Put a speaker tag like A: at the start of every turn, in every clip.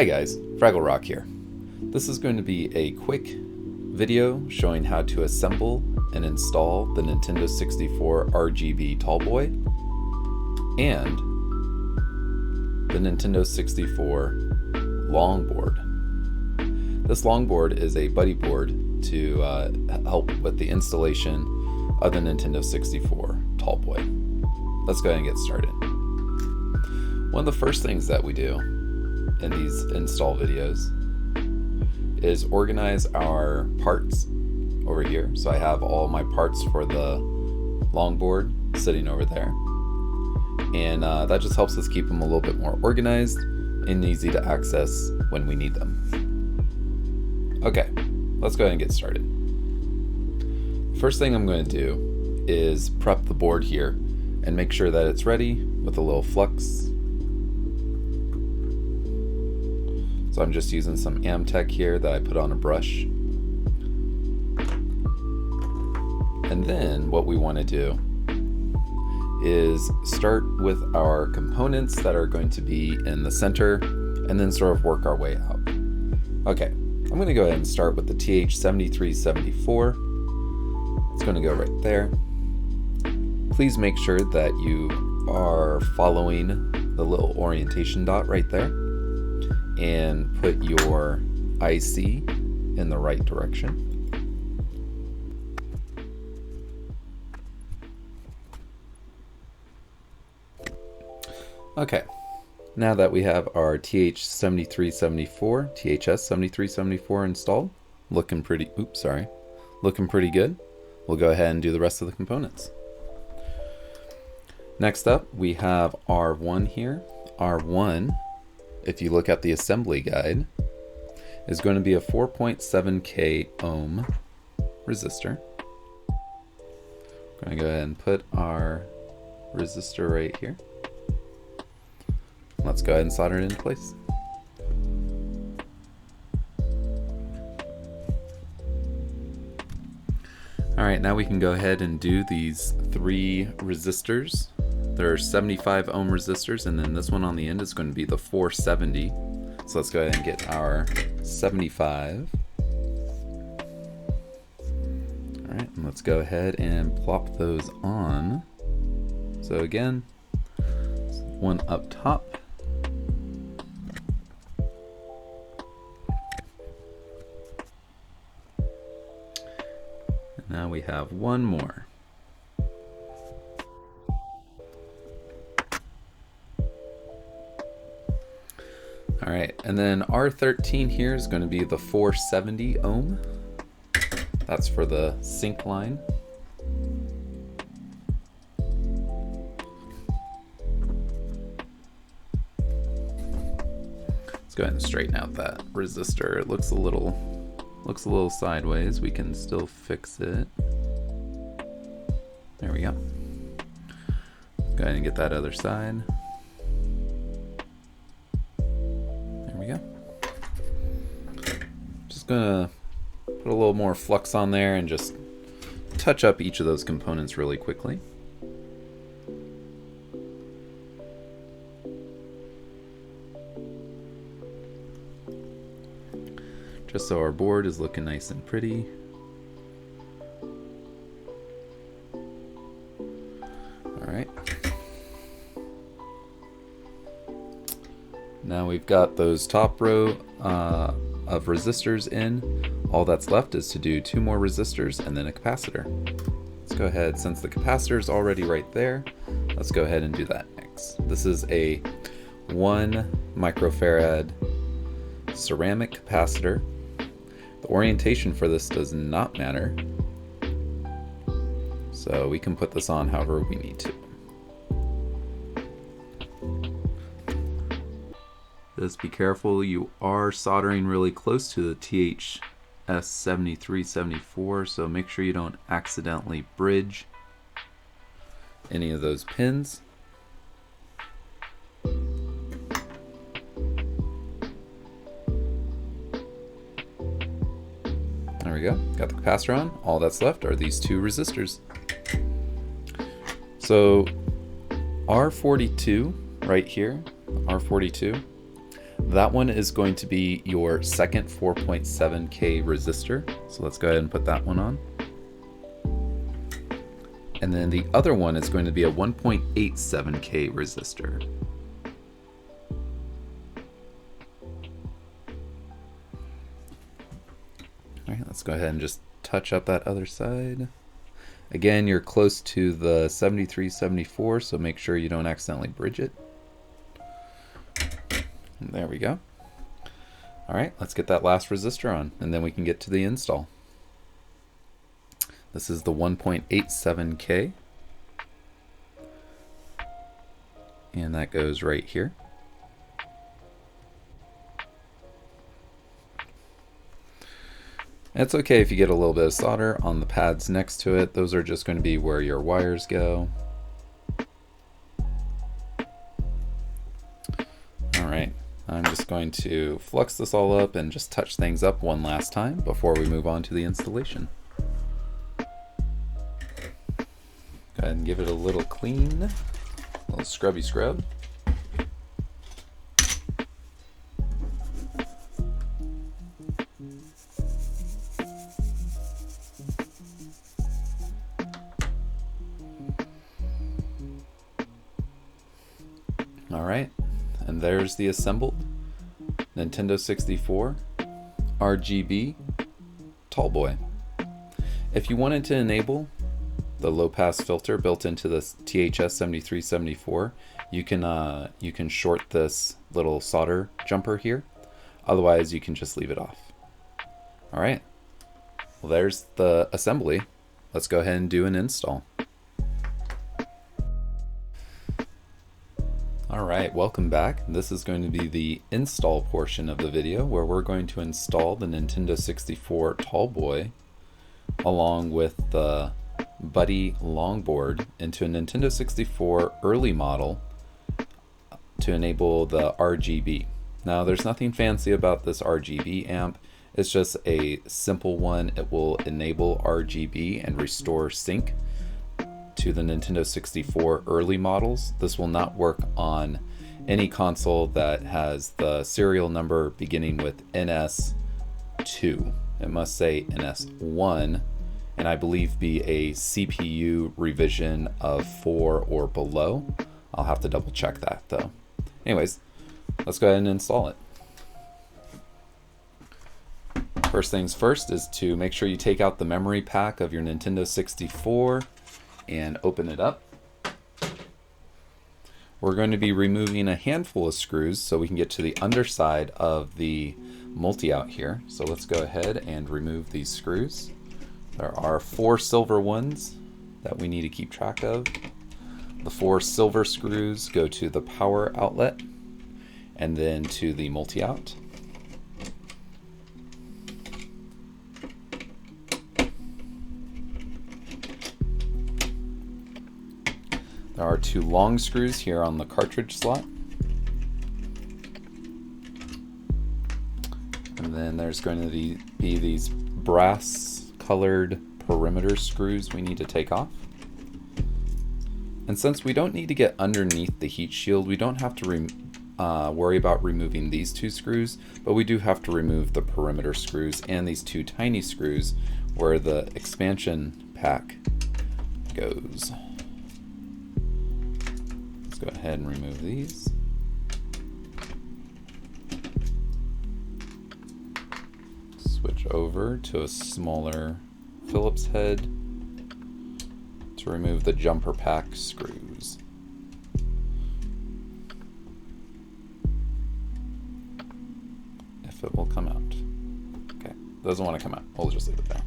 A: Hi guys, Fragol Roc here. This is going to be a quick video showing how to assemble and install the Nintendo 64 RGB Tallboy and the Nintendo 64 longboard. This longboard is a buddy board to help with the installation of the Nintendo 64 Tallboy. Let's go ahead and get started. One of the first things that we do in these install videos is organize our parts over here. So I have all my parts for the longboard sitting over there, and that just helps us keep them a little bit more organized and easy to access when we need them. Okay, let's go ahead and get started. First thing I'm going to do is prep the board here and make sure that it's ready with a little flux. So I'm just using some Amtech here that I put on a brush. And then what we want to do is start with our components that are going to be in the center and then sort of work our way out. Okay, I'm going to go ahead and start with the TH7374. It's going to go right there. Please make sure that you are following the little orientation dot right there and put your IC in the right direction. Okay, now that we have our TH7374 installed, looking pretty good, we'll go ahead and do the rest of the components. Next up, we have R1 here. R1, if you look at the assembly guide, is going to be a 4.7K ohm resistor. I'm going to go ahead and put our resistor right here. Let's go ahead and solder it into place. Alright, now we can go ahead and do these three resistors. There are 75 ohm resistors, and then this one on the end is going to be the 470. So let's go ahead and get our 75. Alright, and let's go ahead and plop those on. So again, one up top. And now we have one more. Alright, and then R13 here is going to be the 470 ohm. That's for the sync line. Let's go ahead and straighten out that resistor. It looks a little sideways. We can still fix it. There we go. Go ahead and get that other side. Just gonna put a little more flux on there and just touch up each of those components really quickly. Just so our board is looking nice and pretty. Alright. Now we've got those top row of resistors in. All that's left is to do two more resistors and then a capacitor. Let's go ahead, since the capacitor is already right there, let's go ahead and do that next. This is a 1 microfarad ceramic capacitor. The orientation for this does not matter, so we can put this on however we need to. Just be careful, you are soldering really close to the TH7374, so make sure you don't accidentally bridge any of those pins. There we go, got the capacitor on. All that's left are these two resistors. So R42 right here, R42, That one is going to be your second 4.7K resistor. So let's go ahead and put that one on. And then the other one is going to be a 1.87K resistor. All right, let's go ahead and just touch up that other side. Again, you're close to the 7374, so make sure you don't accidentally bridge it. And there we go. All right, let's get that last resistor on, and then we can get to the install. This is the 1.87K, and that goes right here. It's okay if you get a little bit of solder on the pads next to it. Those are just going to be where your wires go. All right, I'm just going to flux this all up and just touch things up one last time before we move on to the installation. Go ahead and give it a little clean, a little scrubby scrub. All right, and there's the assembled Nintendo 64 RGB Tallboy. If you wanted to enable the low-pass filter built into the THS-7374, you can short this little solder jumper here. Otherwise, you can just leave it off. All right, well, there's the assembly. Let's go ahead and do an install. Alright, welcome back. This is going to be the install portion of the video where we're going to install the Nintendo 64 Tallboy along with the Buddy longboard into a Nintendo 64 early model to enable the RGB. Now there's nothing fancy about this RGB amp, it's just a simple one. It will enable RGB and restore sync to the Nintendo 64 early models. This will not work on any console that has the serial number beginning with NS2. It must say NS1, and I believe be a CPU revision of 4 or below. I'll have to double check that though. Anyways, let's go ahead and install it. First things first is to make sure you take out the memory pack of your Nintendo 64 and open it up. We're going to be removing a handful of screws so we can get to the underside of the multi-out here. So let's go ahead and remove these screws. There are 4 silver ones that we need to keep track of. The 4 silver screws go to the power outlet and then to the multi-out. There are 2 long screws here on the cartridge slot. And then there's going to be these brass colored perimeter screws we need to take off. And since we don't need to get underneath the heat shield, we don't have to worry about removing these 2 screws, but we do have to remove the perimeter screws and these 2 tiny screws where the expansion pack goes. Go ahead and remove these. Switch over to a smaller Phillips head to remove the jumper pack screws. If it will come out. Okay, doesn't want to come out. We'll just leave it there.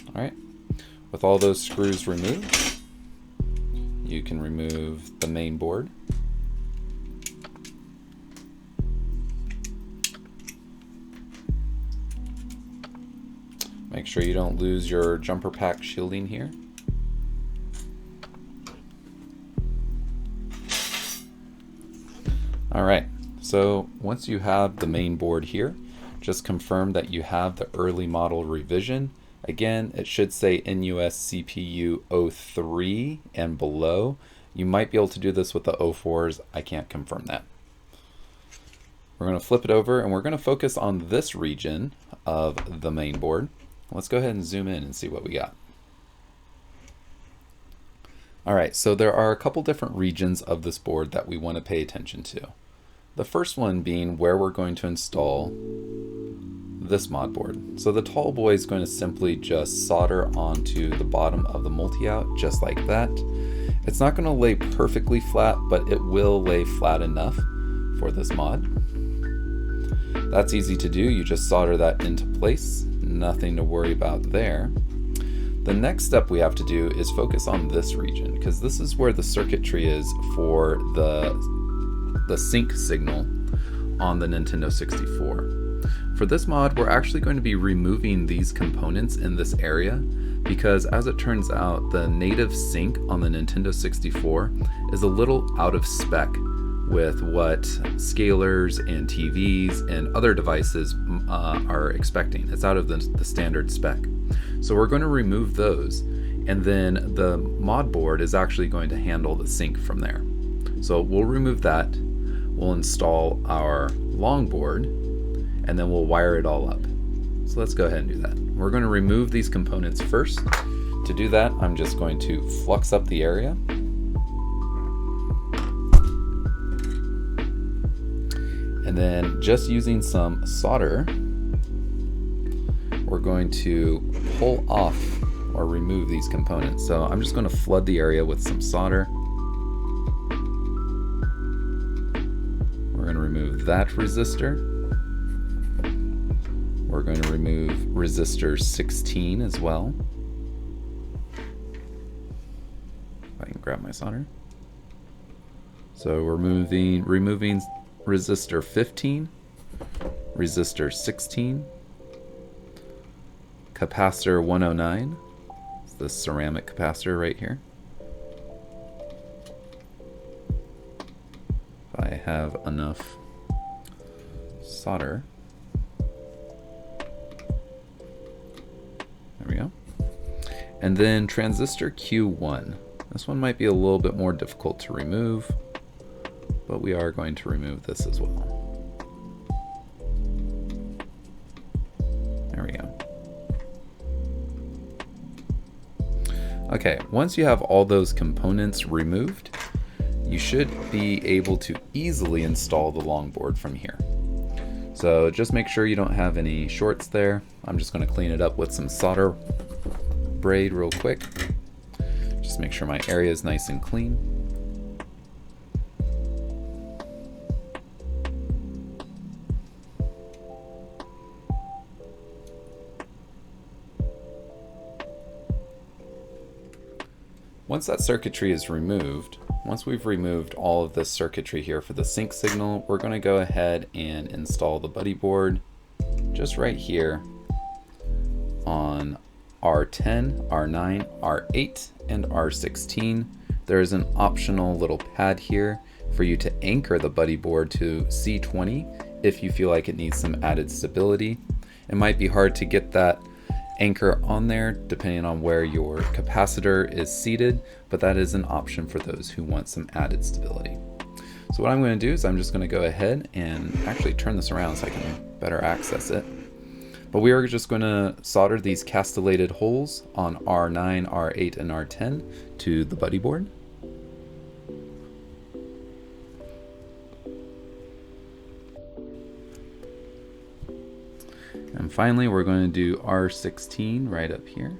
A: All right. With all those screws removed, you can remove the main board. Make sure you don't lose your jumper pack shielding here. All right, so once you have the main board here, just confirm that you have the early model revision. Again, it should say NUS-CPU 03 and below. You might be able to do this with the 04s. I can't confirm that. We're going to flip it over and we're going to focus on this region of the main board. Let's go ahead and zoom in and see what we got. All right, so there are a couple different regions of this board that we want to pay attention to. The first one being where we're going to install this mod board. So the tall boy is going to simply just solder onto the bottom of the multi-out just like that. It's not going to lay perfectly flat, but it will lay flat enough for this mod. That's easy to do. You just solder that into place. Nothing to worry about there. The next step we have to do is focus on this region, because this is where the circuitry is for the sync signal on the Nintendo 64. For this mod, we're actually going to be removing these components in this area because, as it turns out, the native sync on the Nintendo 64 is a little out of spec with what scalers and TVs and other devices are expecting. It's out of the standard spec. So we're going to remove those, and then the mod board is actually going to handle the sync from there. So we'll remove that, we'll install our long board, and then we'll wire it all up. So let's go ahead and do that. We're going to remove these components first. To do that, I'm just going to flux up the area. And then just using some solder, we're going to pull off or remove these components. So I'm just going to flood the area with some solder. We're going to remove that resistor. We're going to remove resistor 16 as well. If I can grab my solder. So we're removing resistor 15, resistor 16, capacitor 109, it's the ceramic capacitor right here. If I have enough solder, there we go. And then transistor Q1. This one might be a little bit more difficult to remove, but we are going to remove this as well. There we go. Okay, once you have all those components removed, you should be able to easily install the long board from here. So just make sure you don't have any shorts there. I'm just going to clean it up with some solder braid real quick. Just make sure my area is nice and clean. Once that circuitry is removed, once we've removed all of this circuitry here for the sync signal, we're going to go ahead and install the buddy board just right here on R10, R9, R8, and R16. There is an optional little pad here for you to anchor the buddy board to C20 if you feel like it needs some added stability. It might be hard to get that anchor on there depending on where your capacitor is seated, but that is an option for those who want some added stability. So what I'm going to do is I'm just going to go ahead and actually turn this around so I can better access it. But we are just going to solder these castellated holes on R9, R8, and R10 to the buddy board. And finally, we're going to do R16 right up here.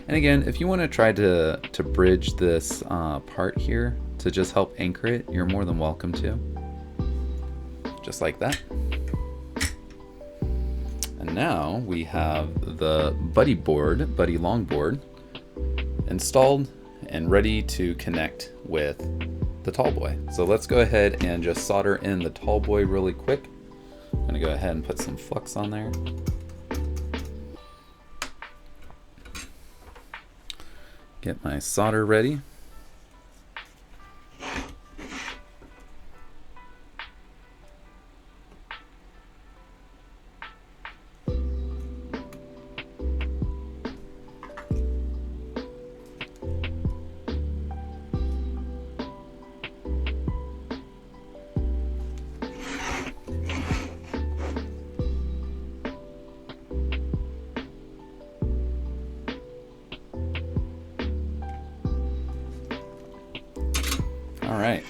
A: And again, if you want to try to bridge this part here to just help anchor it, you're more than welcome to. Just like that. And now we have the buddy board, buddy long board, installed and ready to connect with the tall boy. So let's go ahead and just solder in the tall boy really quick. I'm going to go ahead and put some flux on there. Get my solder ready. All right.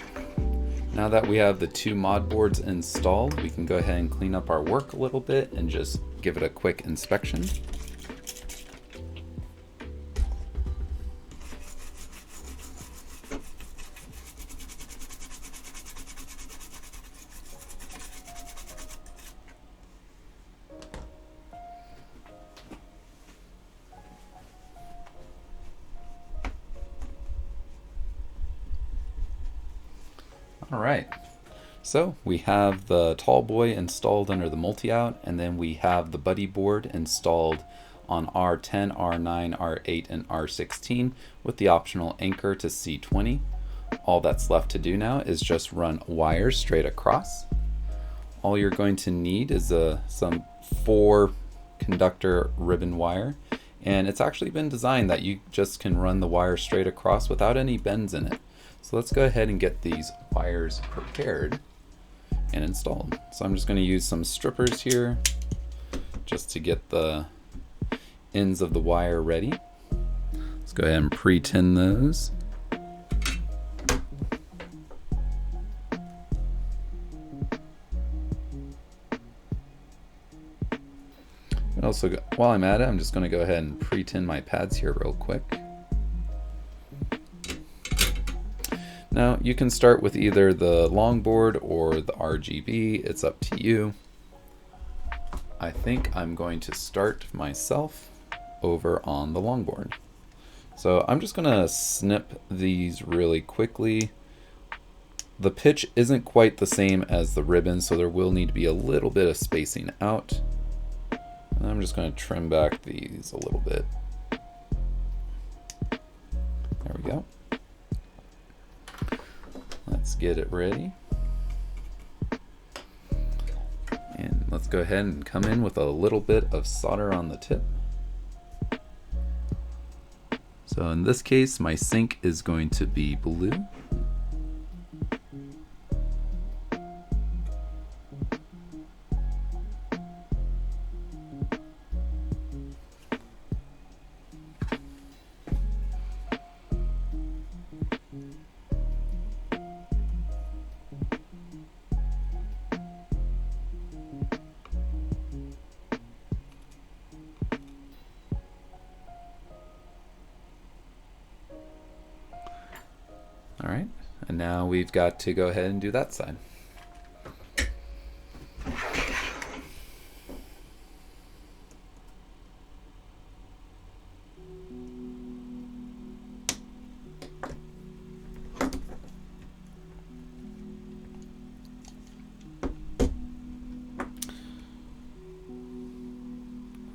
A: Now that we have the two mod boards installed, we can go ahead and clean up our work a little bit and just give it a quick inspection. All right, so we have the tall boy installed under the multi-out, and then we have the buddy board installed on R10, R9, R8, and R16 with the optional anchor to C20. All that's left to do now is just run wires straight across. All you're going to need is some 4 conductor ribbon wire, and it's actually been designed that you just can run the wire straight across without any bends in it. So let's go ahead and get these wires prepared and installed. So I'm just going to use some strippers here just to get the ends of the wire ready. Let's go ahead and pre-tin those. And also, while I'm at it, I'm just going to go ahead and pre-tin my pads here real quick. Now you can start with either the longboard or the RGB, it's up to you. I think I'm going to start myself over on the longboard. So I'm just gonna snip these really quickly. The pitch isn't quite the same as the ribbon, so there will need to be a little bit of spacing out. And I'm just gonna trim back these a little bit. There we go. Let's get it ready. And let's go ahead and come in with a little bit of solder on the tip. So in this case, my sink is going to be blue. All right, and now we've got to go ahead and do that side.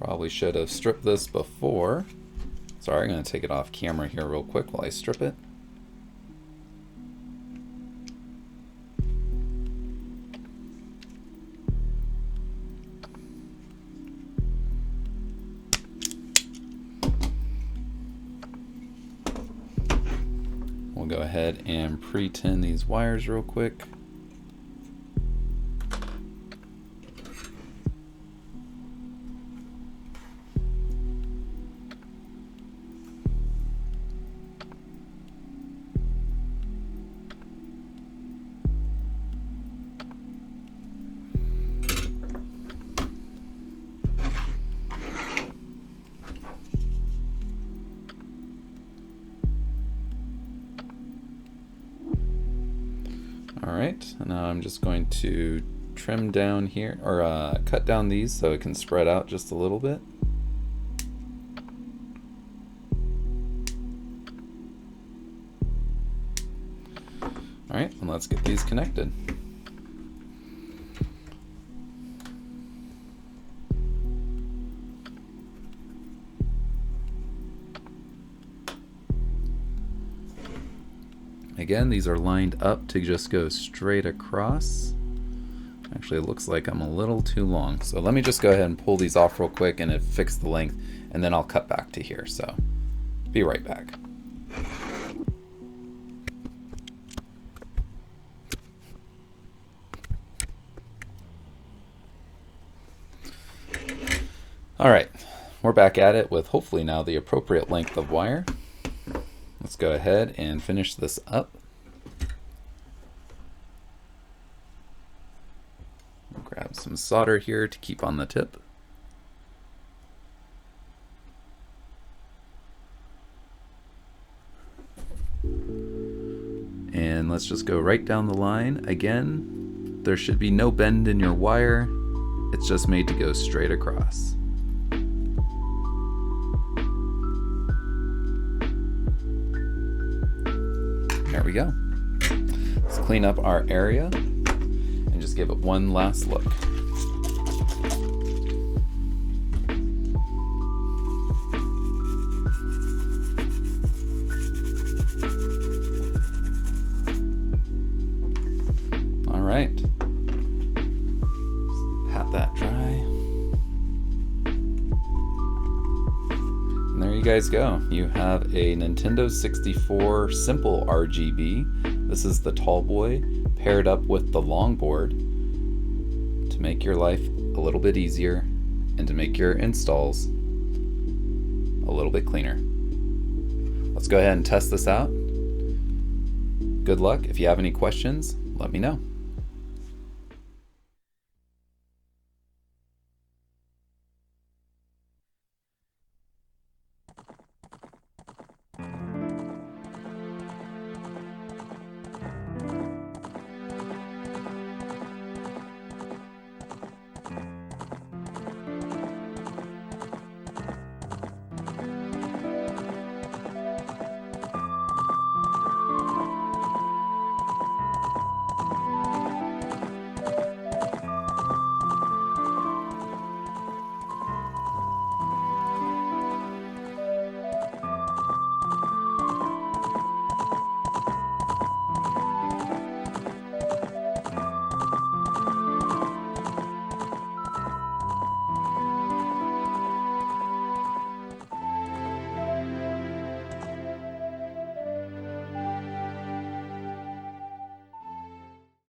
A: Probably should have stripped this before. Sorry, I'm going to take it off camera here real quick while I strip it. We'll go ahead and pre-tin these wires real quick. Alright, now I'm just going to trim down here, or cut down these so it can spread out just a little bit. Alright, and let's get these connected. Again, these are lined up to just go straight across. Actually, it looks like I'm a little too long. So let me just go ahead and pull these off real quick and fix the length, and then I'll cut back to here. So be right back. All right, we're back at it with hopefully now the appropriate length of wire. Let's go ahead and finish this up. some solder here to keep on the tip. And let's just go right down the line. Again, there should be no bend in your wire. It's just made to go straight across. There we go. Let's clean up our area and just give it one last look. All right. Pat that dry. And there you guys go. You have a Nintendo 64 simple RGB. This is the tall boy paired up with the long board to make your life a little bit easier and to make your installs a little bit cleaner. Let's go ahead and test this out. Good luck. If you have any questions, let me know.